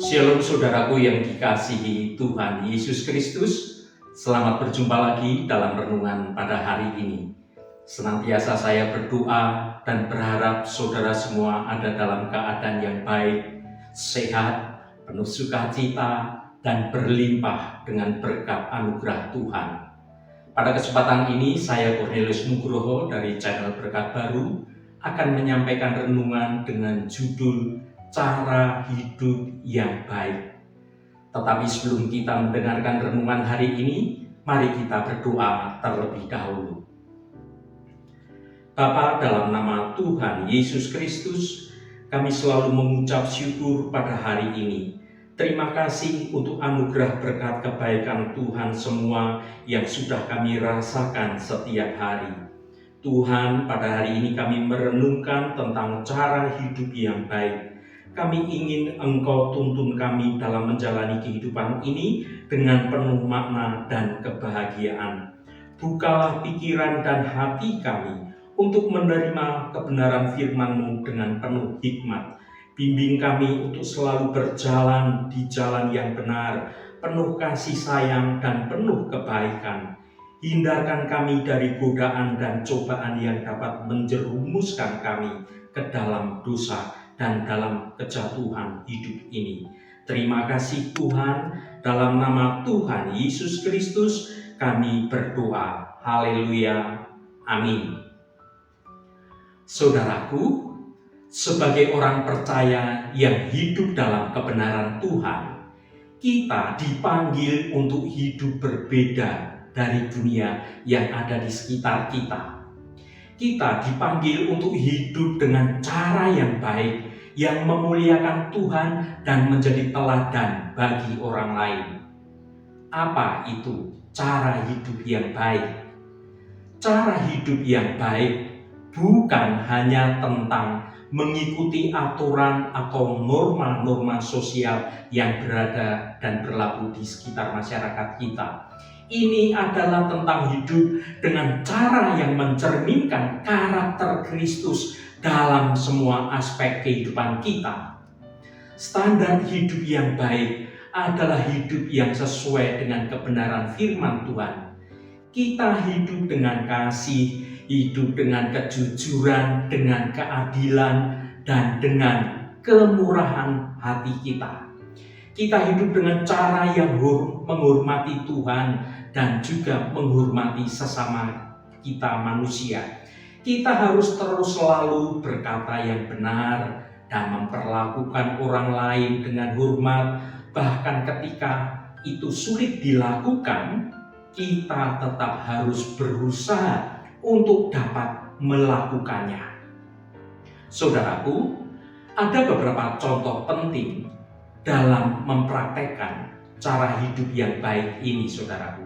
Shalom saudaraku yang dikasihi Tuhan Yesus Kristus. Selamat berjumpa lagi dalam renungan pada hari ini. Senantiasa saya berdoa dan berharap saudara semua ada dalam keadaan yang baik, sehat, penuh sukacita, dan berlimpah dengan berkat anugerah Tuhan. Pada kesempatan ini saya Cornelius Nugroho dari channel Berkat Baru akan menyampaikan renungan dengan judul Cara Hidup yang Baik. Tetapi sebelum kita mendengarkan renungan hari ini, mari kita berdoa terlebih dahulu. Bapa, dalam nama Tuhan Yesus Kristus, kami selalu mengucap syukur pada hari ini. Terima kasih untuk anugerah berkat kebaikan Tuhan semua yang sudah kami rasakan setiap hari. Tuhan, pada hari ini kami merenungkan tentang cara hidup yang baik. Kami ingin Engkau tuntun kami dalam menjalani kehidupan ini dengan penuh makna dan kebahagiaan. Bukalah pikiran dan hati kami untuk menerima kebenaran firman-Mu dengan penuh hikmat. Bimbing kami untuk selalu berjalan di jalan yang benar, penuh kasih sayang dan penuh kebaikan. Hindarkan kami dari godaan dan cobaan yang dapat menjerumuskan kami ke dalam dosa dan dalam kejatuhan hidup ini. Terima kasih Tuhan, dalam nama Tuhan Yesus Kristus kami berdoa. Haleluya. Amin. Saudaraku, sebagai orang percaya yang hidup dalam kebenaran Tuhan, kita dipanggil untuk hidup berbeda dari dunia yang ada di sekitar kita. Kita dipanggil untuk hidup dengan cara yang baik, yang memuliakan Tuhan dan menjadi teladan bagi orang lain. Apa itu cara hidup yang baik? Cara hidup yang baik bukan hanya tentang mengikuti aturan atau norma-norma sosial yang berada dan berlaku di sekitar masyarakat kita. Ini adalah tentang hidup dengan cara yang mencerminkan karakter Kristus dalam semua aspek kehidupan kita. Standar hidup yang baik adalah hidup yang sesuai dengan kebenaran firman Tuhan. Kita hidup dengan kasih, hidup dengan kejujuran, dengan keadilan, dan dengan kemurahan hati kita. Kita hidup dengan cara yang menghormati Tuhan dan juga menghormati sesama kita manusia. Kita harus terus selalu berkata yang benar dan memperlakukan orang lain dengan hormat. Bahkan ketika itu sulit dilakukan, kita tetap harus berusaha untuk dapat melakukannya. Saudaraku, ada beberapa contoh penting dalam mempraktekkan cara hidup yang baik ini, saudaraku.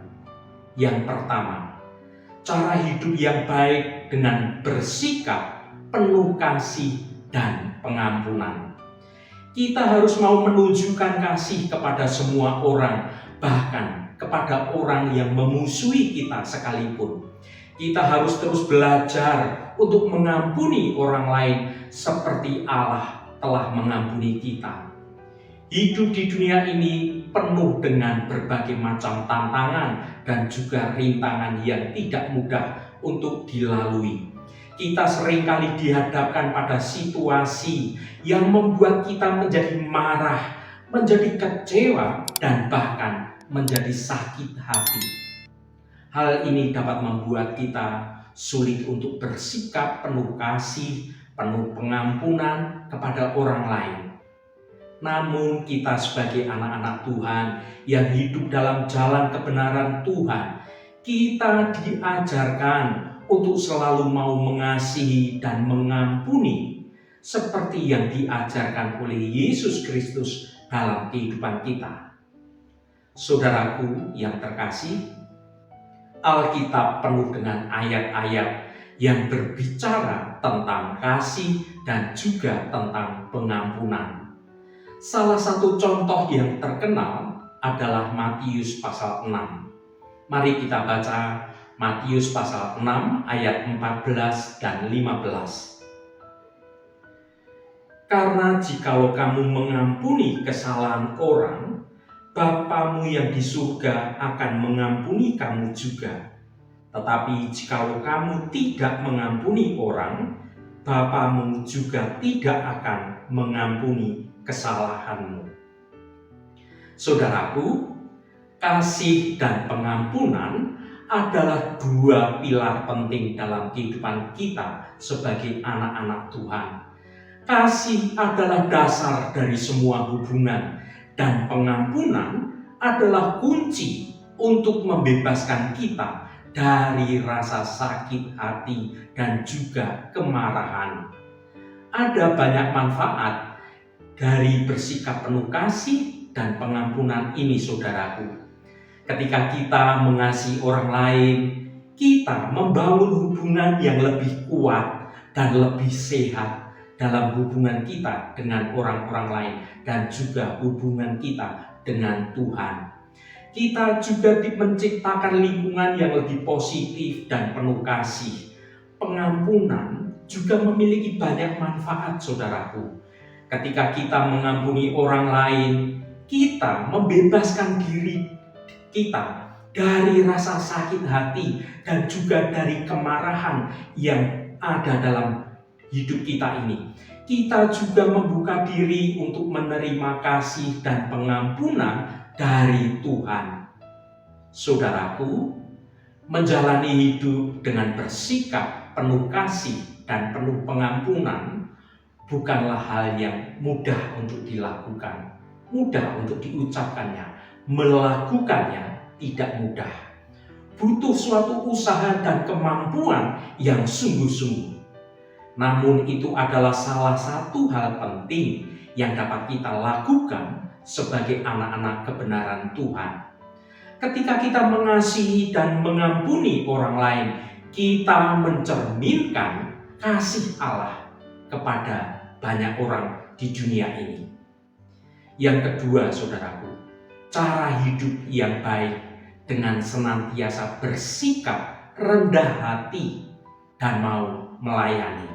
Yang pertama, cara hidup yang baik dengan bersikap penuh kasih dan pengampunan. Kita harus mau menunjukkan kasih kepada semua orang, bahkan kepada orang yang memusuhi kita sekalipun. Kita harus terus belajar untuk mengampuni orang lain seperti Allah telah mengampuni kita. Hidup di dunia ini penuh dengan berbagai macam tantangan dan juga rintangan yang tidak mudah untuk dilalui. Kita seringkali dihadapkan pada situasi yang membuat kita menjadi marah, menjadi kecewa, dan bahkan menjadi sakit hati. Hal ini dapat membuat kita sulit untuk bersikap penuh kasih, penuh pengampunan kepada orang lain. Namun kita sebagai anak-anak Tuhan yang hidup dalam jalan kebenaran Tuhan, kita diajarkan untuk selalu mau mengasihi dan mengampuni seperti yang diajarkan oleh Yesus Kristus dalam kehidupan kita. Saudaraku yang terkasih, Alkitab penuh dengan ayat-ayat yang berbicara tentang kasih dan juga tentang pengampunan. Salah satu contoh yang terkenal adalah Matius pasal 6. Mari kita baca Matius pasal 6 ayat 14 dan 15. Karena jikalau kamu mengampuni kesalahan orang, Bapamu yang di surga akan mengampuni kamu juga. Tetapi jikalau kamu tidak mengampuni orang, Bapamu juga tidak akan mengampuni kesalahanmu. Saudaraku, kasih dan pengampunan adalah dua pilar penting dalam kehidupan kita sebagai anak-anak Tuhan. Kasih adalah dasar dari semua hubungan, dan pengampunan adalah kunci untuk membebaskan kita dari rasa sakit hati dan juga kemarahan. Ada banyak manfaat dari bersikap penuh kasih dan pengampunan ini, saudaraku. Ketika kita mengasihi orang lain, kita membangun hubungan yang lebih kuat dan lebih sehat dalam hubungan kita dengan orang-orang lain dan juga hubungan kita dengan Tuhan. Kita juga menciptakan lingkungan yang lebih positif dan penuh kasih. Pengampunan juga memiliki banyak manfaat, saudaraku. Ketika kita mengampuni orang lain, kita membebaskan diri kita dari rasa sakit hati dan juga dari kemarahan yang ada dalam hidup kita ini. Kita juga membuka diri untuk menerima kasih dan pengampunan dari Tuhan. Saudaraku, menjalani hidup dengan bersikap penuh kasih dan penuh pengampunan bukanlah hal yang mudah untuk dilakukan, mudah untuk diucapkannya, melakukannya tidak mudah. Butuh suatu usaha dan kemampuan yang sungguh-sungguh. Namun itu adalah salah satu hal penting yang dapat kita lakukan sebagai anak-anak kebenaran Tuhan. Ketika kita mengasihi dan mengampuni orang lain, kita mencerminkan kasih Allah kepada banyak orang di dunia ini. Yang kedua, saudaraku, cara hidup yang baik dengan senantiasa bersikap rendah hati dan mau melayani.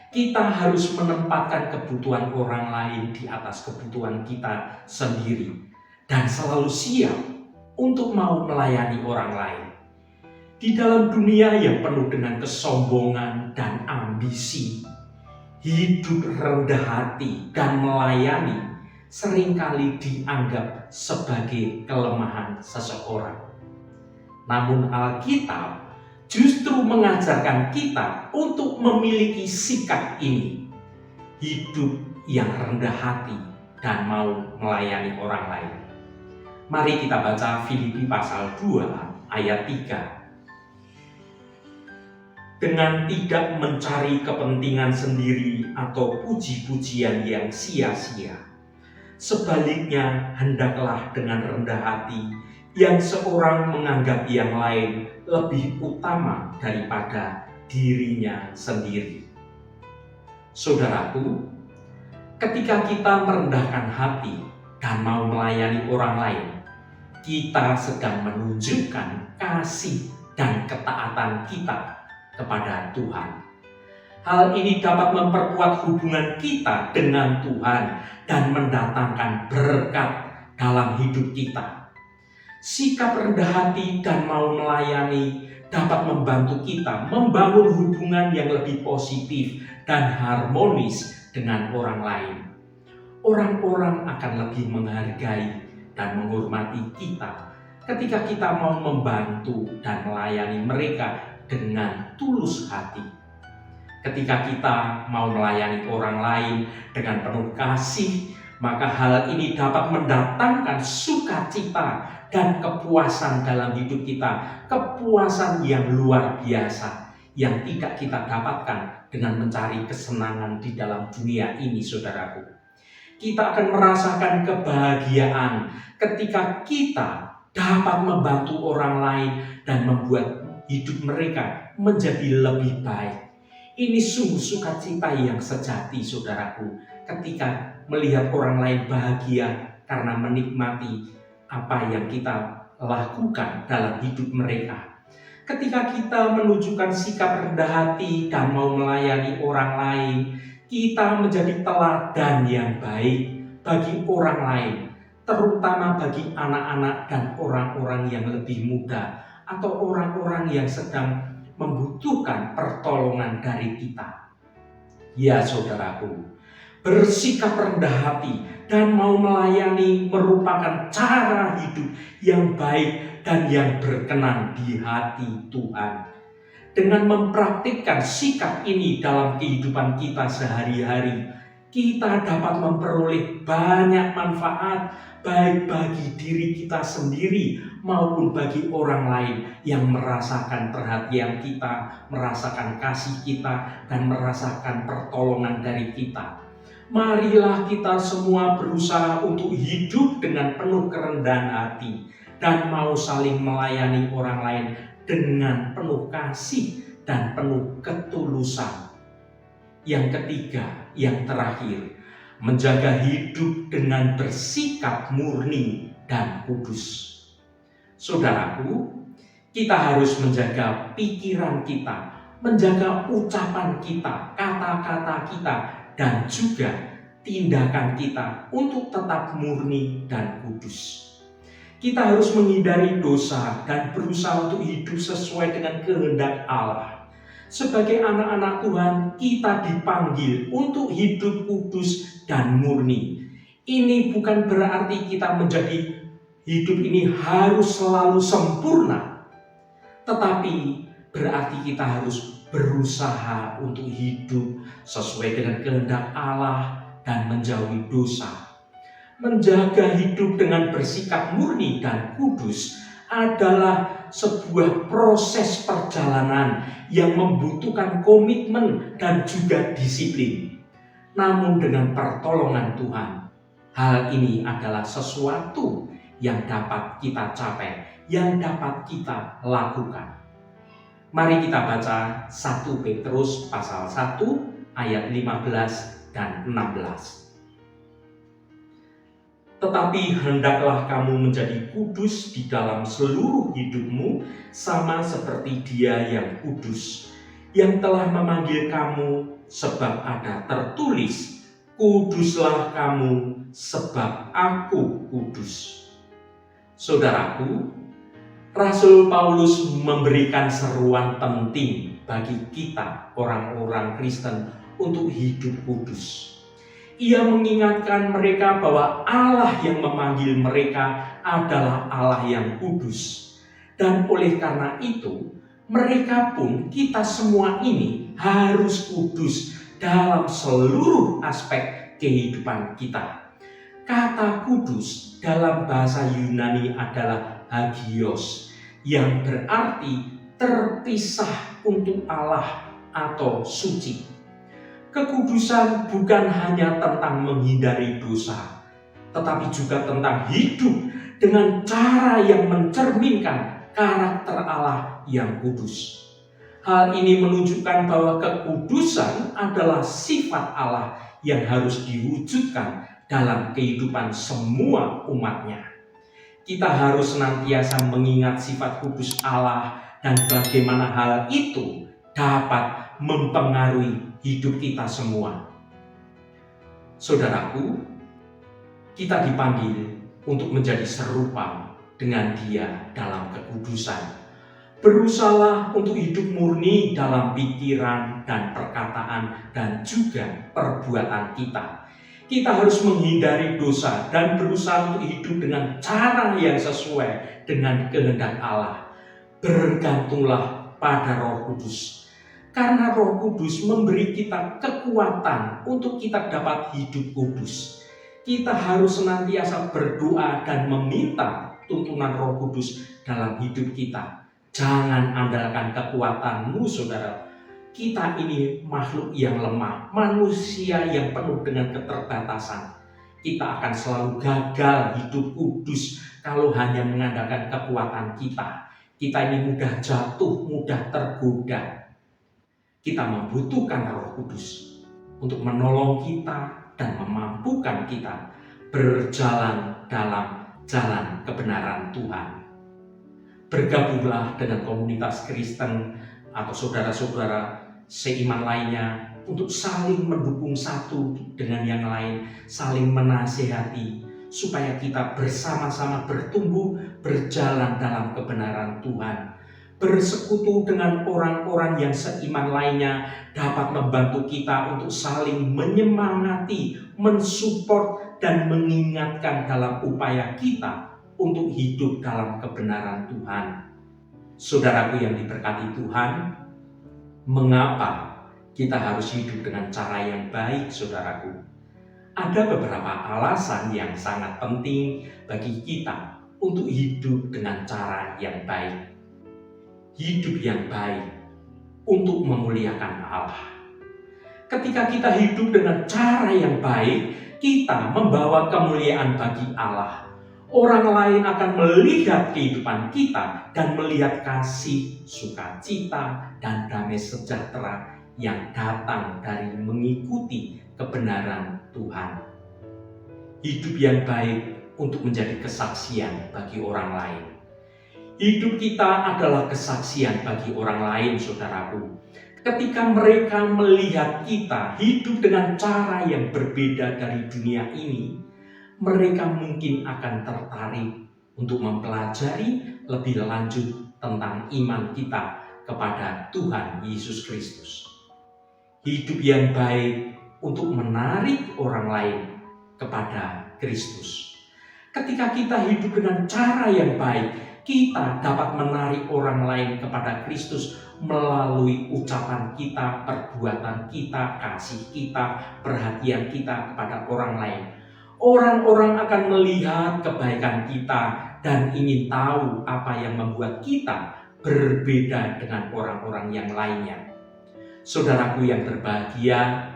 Kita harus menempatkan kebutuhan orang lain di atas kebutuhan kita sendiri dan selalu siap untuk mau melayani orang lain. Di dalam dunia yang penuh dengan kesombongan dan ambisi, hidup rendah hati dan melayani seringkali dianggap sebagai kelemahan seseorang. Namun Alkitab justru mengajarkan kita untuk memiliki sikap ini, hidup yang rendah hati dan mau melayani orang lain. Mari kita baca Filipi pasal 2 ayat 3. Dengan tidak mencari kepentingan sendiri atau puji-pujian yang sia-sia, sebaliknya hendaklah dengan rendah hati yang seorang menganggap yang lain lebih utama daripada dirinya sendiri. Saudaraku, ketika kita merendahkan hati dan mau melayani orang lain, kita sedang menunjukkan kasih dan ketaatan kita kepada Tuhan. Hal ini dapat memperkuat hubungan kita dengan Tuhan dan mendatangkan berkat dalam hidup kita. Sikap rendah hati dan mau melayani dapat membantu kita membangun hubungan yang lebih positif dan harmonis dengan orang lain. Orang-orang akan lebih menghargai dan menghormati kita ketika kita mau membantu dan melayani mereka dengan tulus hati. Ketika kita mau melayani orang lain dengan penuh kasih, maka hal ini dapat mendatangkan sukacita dan kepuasan dalam hidup kita, kepuasan yang luar biasa yang tidak kita dapatkan dengan mencari kesenangan di dalam dunia ini, saudaraku. Kita akan merasakan kebahagiaan ketika kita dapat membantu orang lain dan membuat hidup mereka menjadi lebih baik. Ini sungguh sukacita yang sejati, saudaraku, ketika melihat orang lain bahagia karena menikmati apa yang kita lakukan dalam hidup mereka. Ketika kita menunjukkan sikap rendah hati dan mau melayani orang lain, kita menjadi teladan yang baik bagi orang lain, terutama bagi anak-anak dan orang-orang yang lebih muda atau orang-orang yang sedang membutuhkan pertolongan dari kita. Ya saudaraku, bersikap rendah hati dan mau melayani merupakan cara hidup yang baik dan yang berkenan di hati Tuhan. Dengan mempraktikkan sikap ini dalam kehidupan kita sehari-hari, kita dapat memperoleh banyak manfaat baik bagi diri kita sendiri maupun bagi orang lain yang merasakan perhatian kita, merasakan kasih kita, dan merasakan pertolongan dari kita. Marilah kita semua berusaha untuk hidup dengan penuh kerendahan hati dan mau saling melayani orang lain dengan penuh kasih dan penuh ketulusan. Yang ketiga, yang terakhir, menjaga hidup dengan bersikap murni dan kudus. Saudaraku, kita harus menjaga pikiran kita, menjaga ucapan kita, kata-kata kita, dan juga tindakan kita untuk tetap murni dan kudus. Kita harus menghindari dosa dan berusaha untuk hidup sesuai dengan kehendak Allah. Sebagai anak-anak Tuhan, kita dipanggil untuk hidup kudus dan murni. Ini bukan berarti kita menjadi hidup ini harus selalu sempurna, tetapi berarti kita harus berusaha untuk hidup sesuai dengan kehendak Allah dan menjauhi dosa. Menjaga hidup dengan bersikap murni dan kudus adalah sebuah proses perjalanan yang membutuhkan komitmen dan juga disiplin. Namun dengan pertolongan Tuhan, hal ini adalah sesuatu yang dapat kita capai, yang dapat kita lakukan. Mari kita baca 1 Petrus pasal 1 ayat 15 dan 16. Tetapi hendaklah kamu menjadi kudus di dalam seluruh hidupmu, sama seperti Dia yang kudus, yang telah memanggil kamu, sebab ada tertulis, kuduslah kamu sebab aku kudus. Saudaraku, Rasul Paulus memberikan seruan penting bagi kita orang-orang Kristen untuk hidup kudus. Ia mengingatkan mereka bahwa Allah yang memanggil mereka adalah Allah yang kudus. Dan oleh karena itu, mereka pun, kita semua ini harus kudus dalam seluruh aspek kehidupan kita. Kata kudus dalam bahasa Yunani adalah hagios, yang berarti terpisah untuk Allah atau suci. Kekudusan bukan hanya tentang menghindari dosa, tetapi juga tentang hidup dengan cara yang mencerminkan karakter Allah yang kudus. Hal ini menunjukkan bahwa kekudusan adalah sifat Allah yang harus diwujudkan dalam kehidupan semua umatnya. Kita harus senantiasa mengingat sifat kudus Allah dan bagaimana hal itu dapat mempengaruhi hidup kita semua. Saudaraku, kita dipanggil untuk menjadi serupa dengan Dia dalam kekudusan. Berusahalah untuk hidup murni dalam pikiran dan perkataan dan juga perbuatan kita. Kita harus menghindari dosa dan berusaha untuk hidup dengan cara yang sesuai dengan kehendak Allah. Bergantunglah pada Roh Kudus. Karena Roh Kudus memberi kita kekuatan untuk kita dapat hidup kudus. Kita harus senantiasa berdoa dan meminta tuntunan Roh Kudus dalam hidup kita. Jangan andalkan kekuatanmu, saudara. Kita ini makhluk yang lemah, manusia yang penuh dengan keterbatasan. Kita akan selalu gagal hidup kudus kalau hanya mengandalkan kekuatan kita. Kita ini mudah jatuh, mudah tergoda. Kita membutuhkan Roh Kudus untuk menolong kita dan memampukan kita berjalan dalam jalan kebenaran Tuhan. Bergabunglah dengan komunitas Kristen atau saudara-saudara seiman lainnya untuk saling mendukung satu dengan yang lain, saling menasihati, supaya kita bersama-sama bertumbuh, berjalan dalam kebenaran Tuhan. Bersekutu dengan orang-orang yang seiman lainnya dapat membantu kita untuk saling menyemangati, mensupport, dan mengingatkan dalam upaya kita untuk hidup dalam kebenaran Tuhan. Saudaraku yang diberkati Tuhan, mengapa kita harus hidup dengan cara yang baik, saudaraku? Ada beberapa alasan yang sangat penting bagi kita untuk hidup dengan cara yang baik. Hidup yang baik untuk memuliakan Allah. Ketika kita hidup dengan cara yang baik, kita membawa kemuliaan bagi Allah. Orang lain akan melihat kehidupan kita dan melihat kasih, sukacita, dan damai sejahtera yang datang dari mengikuti kebenaran Tuhan. Hidup yang baik untuk menjadi kesaksian bagi orang lain. Hidup kita adalah kesaksian bagi orang lain, saudaraku. Ketika mereka melihat kita hidup dengan cara yang berbeda dari dunia ini, mereka mungkin akan tertarik untuk mempelajari lebih lanjut tentang iman kita kepada Tuhan Yesus Kristus. Hidup yang baik untuk menarik orang lain kepada Kristus. Ketika kita hidup dengan cara yang baik, kita dapat menarik orang lain kepada Kristus melalui ucapan kita, perbuatan kita, kasih kita, perhatian kita kepada orang lain. Orang-orang akan melihat kebaikan kita dan ingin tahu apa yang membuat kita berbeda dengan orang-orang yang lainnya. Saudaraku yang berbahagia,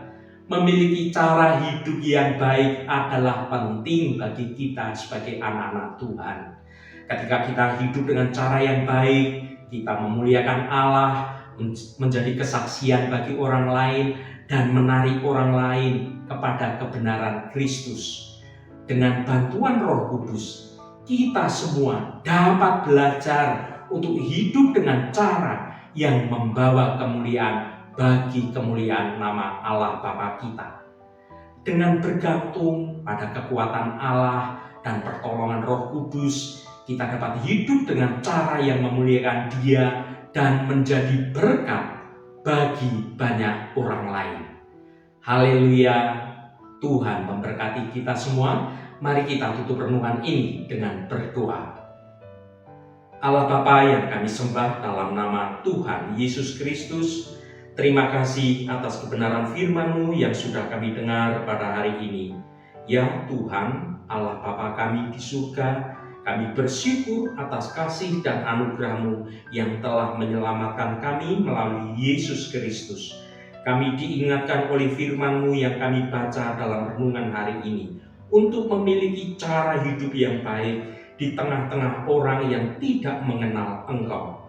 memiliki cara hidup yang baik adalah penting bagi kita sebagai anak-anak Tuhan. Ketika kita hidup dengan cara yang baik, kita memuliakan Allah, menjadi kesaksian bagi orang lain, dan menarik orang lain kepada kebenaran Kristus. Dengan bantuan Roh Kudus, kita semua dapat belajar untuk hidup dengan cara yang membawa kemuliaan bagi kemuliaan nama Allah Bapa kita. Dengan bergantung pada kekuatan Allah dan pertolongan Roh Kudus, kita dapat hidup dengan cara yang memuliakan Dia dan menjadi berkat bagi banyak orang lain. Haleluya, Tuhan memberkati kita semua. Mari kita tutup renungan ini dengan berdoa. Allah Bapa yang kami sembah dalam nama Tuhan Yesus Kristus, terima kasih atas kebenaran firman-Mu yang sudah kami dengar pada hari ini. Ya Tuhan, Allah Bapa kami di surga, kami bersyukur atas kasih dan anugerah-Mu yang telah menyelamatkan kami melalui Yesus Kristus. Kami diingatkan oleh firman-Mu yang kami baca dalam renungan hari ini untuk memiliki cara hidup yang baik di tengah-tengah orang yang tidak mengenal Engkau.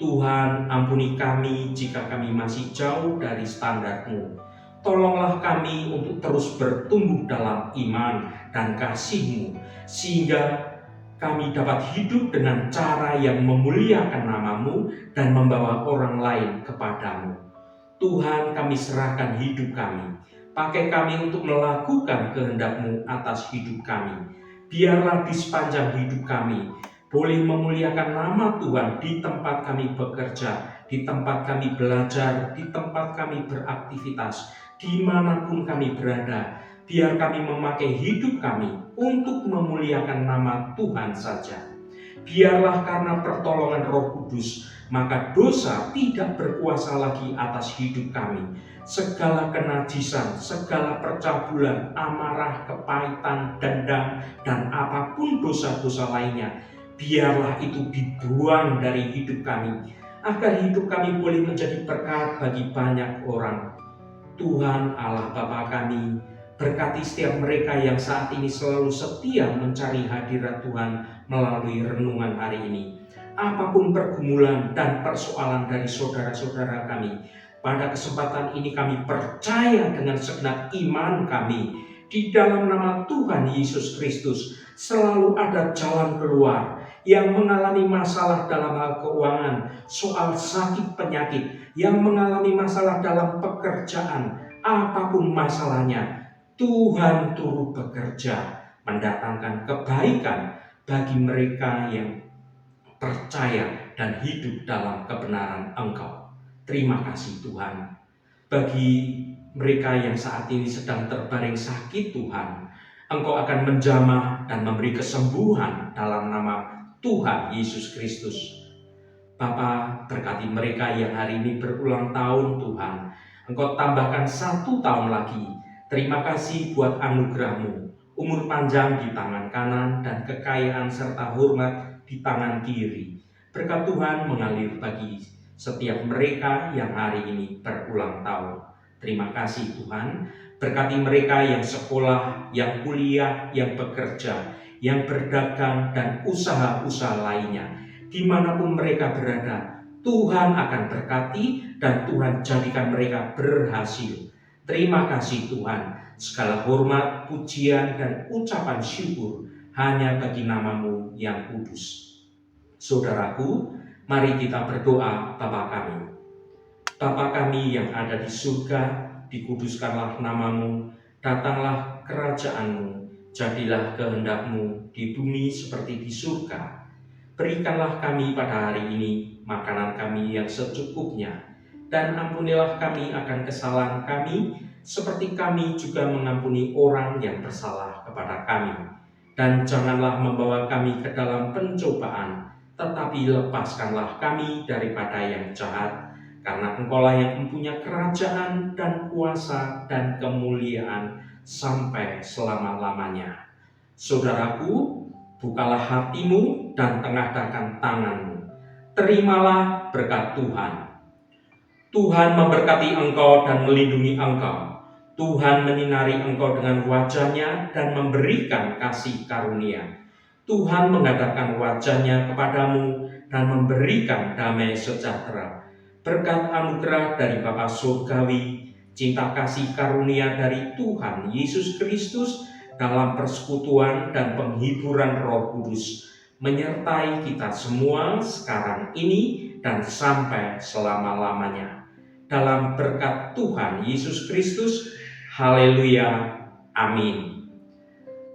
Tuhan, ampuni kami jika kami masih jauh dari standar-Mu. Tolonglah kami untuk terus bertumbuh dalam iman dan kasih-Mu, sehingga kami dapat hidup dengan cara yang memuliakan nama-Mu dan membawa orang lain kepadamu. Tuhan, kami serahkan hidup kami. Pakai kami untuk melakukan kehendak-Mu atas hidup kami. Biarlah di sepanjang hidup kami boleh memuliakan nama Tuhan di tempat kami bekerja, di tempat kami belajar, di tempat kami beraktivitas, dimanapun kami berada. Biar kami memakai hidup kami untuk memuliakan nama Tuhan saja. Biarlah karena pertolongan Roh Kudus, maka dosa tidak berkuasa lagi atas hidup kami. Segala kenajisan, segala percabulan, amarah, kepahitan, dendam, dan apapun dosa-dosa lainnya, biarlah itu dibuang dari hidup kami, agar hidup kami boleh menjadi berkat bagi banyak orang. Tuhan Allah Bapa kami, berkati setiap mereka yang saat ini selalu setia mencari hadirat Tuhan melalui renungan hari ini. Apapun pergumulan dan persoalan dari saudara-saudara kami, pada kesempatan ini kami percaya dengan segenap iman kami, di dalam nama Tuhan Yesus Kristus selalu ada jalan keluar. Yang mengalami masalah dalam hal keuangan, soal sakit penyakit, yang mengalami masalah dalam pekerjaan, apapun masalahnya, Tuhan turut bekerja mendatangkan kebaikan bagi mereka yang percaya dan hidup dalam kebenaran Engkau. Terima kasih Tuhan. Bagi mereka yang saat ini sedang terbaring sakit Tuhan, Engkau akan menjamah dan memberi kesembuhan dalam nama Tuhan Yesus Kristus. Bapa, berkati mereka yang hari ini berulang tahun Tuhan. Engkau tambahkan 1 tahun lagi. Terima kasih buat anugerah-Mu, umur panjang di tangan kanan dan kekayaan serta hormat di tangan kiri. Berkat Tuhan mengalir bagi setiap mereka yang hari ini berulang tahun. Terima kasih Tuhan. Berkati mereka yang sekolah, yang kuliah, yang bekerja, yang berdagang, dan usaha-usaha lainnya. Dimanapun mereka berada, Tuhan akan berkati dan Tuhan jadikan mereka berhasil. Terima kasih Tuhan. Segala hormat, pujian, dan ucapan syukur hanya bagi nama-Mu yang kudus. Saudaraku, mari kita berdoa Bapa kami. Bapa kami yang ada di surga, dikuduskanlah nama-Mu, datanglah kerajaan-Mu, jadilah kehendak-Mu di bumi seperti di surga. Berikanlah kami pada hari ini makanan kami yang secukupnya, dan ampunilah kami akan kesalahan kami, seperti kami juga mengampuni orang yang bersalah kepada kami. Dan janganlah membawa kami ke dalam pencobaan, tetapi lepaskanlah kami daripada yang jahat, karena Engkaulah yang mempunyai kerajaan dan kuasa dan kemuliaan sampai selama-lamanya. Saudaraku, bukalah hatimu dan tengadahkan tanganmu. Terimalah berkat Tuhan. Tuhan memberkati engkau dan melindungi engkau. Tuhan menyinari engkau dengan wajah-Nya dan memberikan kasih karunia. Tuhan menghadapkan wajah-Nya kepadamu dan memberikan damai sejahtera. Berkat anugerah dari Bapa Surgawi, cinta kasih karunia dari Tuhan Yesus Kristus, dalam persekutuan dan penghiburan Roh Kudus menyertai kita semua sekarang ini dan sampai selama-lamanya. Dalam berkat Tuhan Yesus Kristus, haleluya, amin.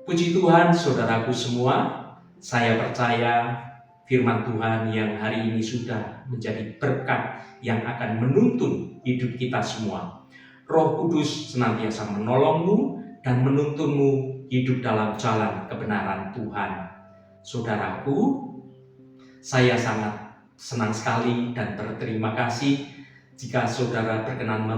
Puji Tuhan saudaraku semua, saya percaya firman Tuhan yang hari ini sudah menjadi berkat yang akan menuntun hidup kita semua. Roh Kudus senantiasa menolongmu dan menuntunmu hidup dalam jalan kebenaran Tuhan. Saudaraku, saya sangat senang sekali dan berterima kasih jika saudara berkenan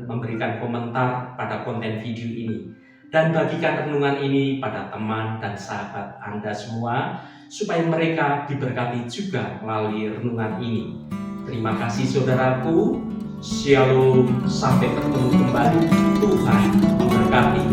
memberikan komentar pada konten video ini, dan bagikan renungan ini pada teman dan sahabat Anda semua, supaya mereka diberkati juga melalui renungan ini. Terima kasih saudaraku. Shalom, sampai bertemu kembali. Tuhan memberkati.